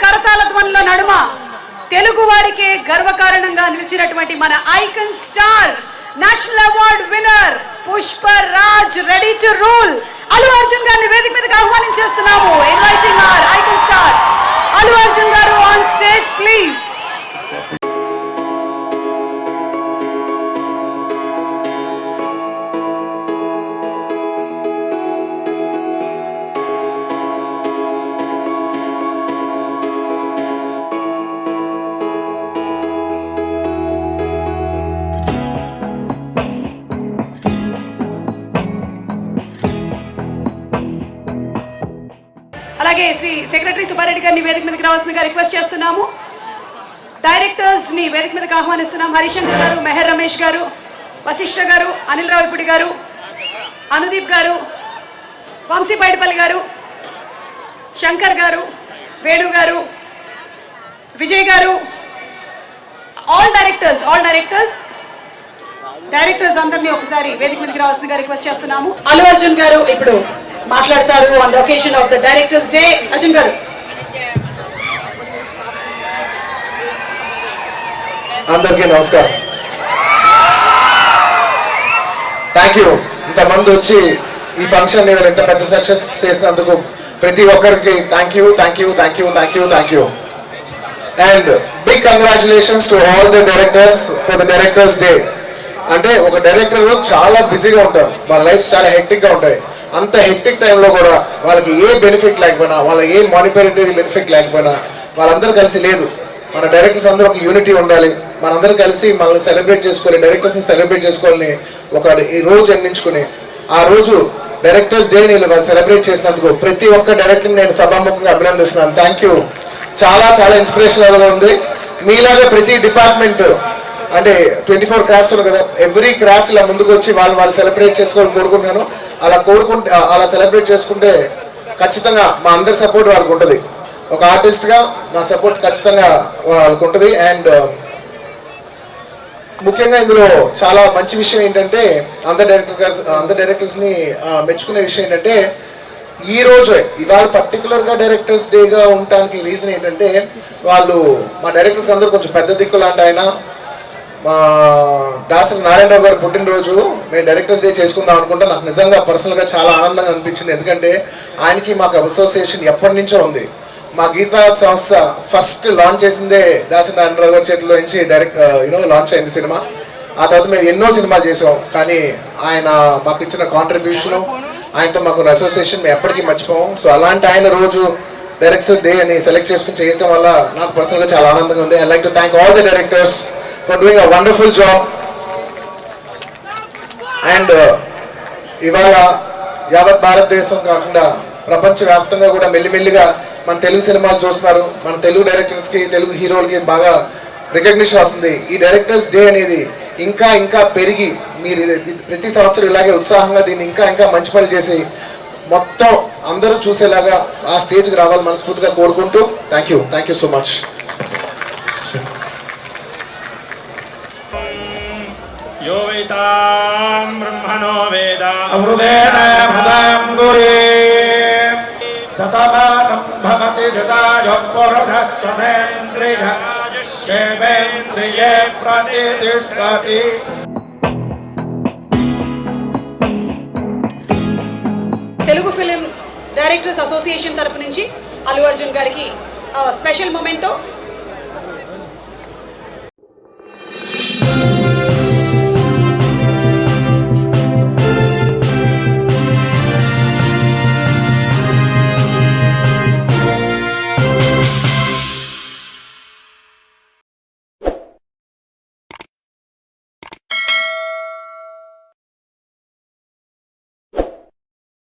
కరతాళ ధ్వనుల నడుమ తెలుగు వారికే గర్వకారణంగా నిలిచినటువంటి మన icon star national award winner Pushparaj ready to rule Allu Arjun గారిని వేదిక మీదకి ఆహ్వానించేస్తున్నాము. Inviting our icon star Allu Arjun garu on stage please. అలాగే శ్రీ సెక్రటరీ సుబ్బారెడ్డి గారిని వేదిక మీదకి రావాల్సిందిగా రిక్వెస్ట్ చేస్తున్నాము. డైరెక్టర్స్ ని వేదిక మీదకి ఆహ్వానిస్తున్నాం. హరిశంకర్ గారు, మెహర్ రమేష్ గారు, వశిష్ఠ గారు, అనిల్ రావిపూడి గారు, అనుదీప్ గారు, వంశీ పైడిపల్లి గారు, శంకర్ గారు, వేణు గారు, విజయ్ గారు, ఆల్ డైరెక్టర్స్ అందరినీ ఒకసారి వేదిక మీదకి రావాల్సిందిగా రిక్వెస్ట్ చేస్తున్నాము. అల్లు అర్జున్ గారు ఇప్పుడు మాట్లాడతారు on the occasion of the directors day. Arjun గారు. అందరికీ నమస్కారం. Thank you. ఇంతమంది వచ్చి ఈ ఫంక్షన్ ఇంత పెద్ద సక్సెస్ చేసినందుకు ప్రతి ఒక్కరికి thank you. And big congratulations to all the directors for the directors day. అంటే ఒక డైరెక్టర్ చాలా బిజీగా ఉంటారు, వాళ్ళ లైఫ్ చాలా హెక్టిక్గా ఉంటాయి. అంత హెక్టిక్ టైంలో కూడా వాళ్ళకి ఏ బెనిఫిట్ లేకపోయినా, వాళ్ళ ఏ మానిటరీ బెనిఫిట్ లేకపోయినా వాళ్ళందరూ కలిసి లేదు మన డైరెక్టర్స్ అందరూ ఒక యూనిటీ ఉండాలి, మనందరూ కలిసి మనల్ని సెలబ్రేట్ చేసుకోవాలి, డైరెక్టర్స్ని సెలబ్రేట్ చేసుకోవాలని ఒక ఈ రోజు ఎన్నించుకుని ఆ రోజు డైరెక్టర్స్ డే నేను సెలబ్రేట్ చేసినందుకు ప్రతి ఒక్క డైరెక్టర్ని నేను సభాముఖంగా అభినందిస్తున్నాను. Thank you. చాలా ఇన్స్పిరేషనల్గా ఉంది. మీలాగా ప్రతి డిపార్ట్మెంట్ అంటే 24 క్రాఫ్ట్స్ ఉన్నాయి కదా, ఎవ్రీ క్రాఫ్ట్ ఇలా ముందుకు వచ్చి వాళ్ళు సెలబ్రేట్ చేసుకోవాలని కోరుకుంటున్నాను. అలా సెలబ్రేట్ చేసుకుంటే ఖచ్చితంగా మా అందరి సపోర్ట్ వాళ్ళకు ఉంటుంది. ఒక ఆర్టిస్ట్గా నా సపోర్ట్ ఖచ్చితంగా వాళ్ళకు ఉంటుంది. అండ్ ముఖ్యంగా ఇందులో చాలా మంచి విషయం ఏంటంటే అందరు డైరెక్టర్స్ని మెచ్చుకునే విషయం ఏంటంటే ఇవాళ పర్టికులర్గా డైరెక్టర్స్ డేగా ఉండటానికి రీజన్ ఏంటంటే వాళ్ళు మా డైరెక్టర్స్కి అందరూ కొంచెం పెద్ద దిక్కు లాంటి ఆయన మా దాసరి నారాయణరావు గారు పుట్టినరోజు మేము డైరెక్టర్స్ డే చేసుకుందాం అనుకుంటే నాకు నిజంగా పర్సనల్గా చాలా ఆనందంగా అనిపించింది. ఎందుకంటే ఆయనకి మాకు అసోసియేషన్ ఎప్పటి నుంచో ఉంది. మా గీతా సంస్థ ఫస్ట్ లాంచ్ చేసిందే దాసరి నారాయణరావు గారి చేతిలో నుంచి లాంచ్ అయింది సినిమా. ఆ తర్వాత మేము ఎన్నో సినిమాలు చేసాం, కానీ ఆయన మాకు ఇచ్చిన కాంట్రిబ్యూషను, ఆయనతో మాకు అసోసియేషన్ మేము ఎప్పటికీ మర్చిపోము. సో అలాంటి ఆయన రోజు డైరెక్టర్స్ డే అని సెలెక్ట్ చేసుకుని చేయడం వల్ల నాకు పర్సనల్గా చాలా ఆనందంగా ఉంది. I like to thank all the directors for doing a wonderful job. And ఇవాళ యావత్ భారతదేశం కాకుండా ప్రపంచవ్యాప్తంగా కూడా మెల్లిమెల్లిగా మన తెలుగు సినిమాలు చూస్తున్నారు. మన తెలుగు డైరెక్టర్స్కి, తెలుగు హీరోలకి బాగా రికగ్నిషన్ వస్తుంది. ఈ డైరెక్టర్స్ డే అనేది ఇంకా పెరిగి మీరు ప్రతి సంవత్సరం ఇలాగే ఉత్సాహంగా దీన్ని ఇంకా మంచి పని చేసి మొత్తం అందరూ చూసేలాగా ఆ స్టేజ్కి రావాలి మనస్ఫూర్తిగా కోరుకుంటూ థ్యాంక్ యూ సో మచ్. यो वेतां ब्रह्मणो वेद अमृतेन भृतां गुरे शतमानं भवति शतायुः पुरुषः शतेन्द्रियः देवेन्द्रिये प्रतिष्ठति. తెలుగు ఫిలిం డైరెక్టర్స్ అసోసియేషన్ తరపు నుంచి అల్లు అర్జున్ గారికి స్పెషల్ మొమెంటో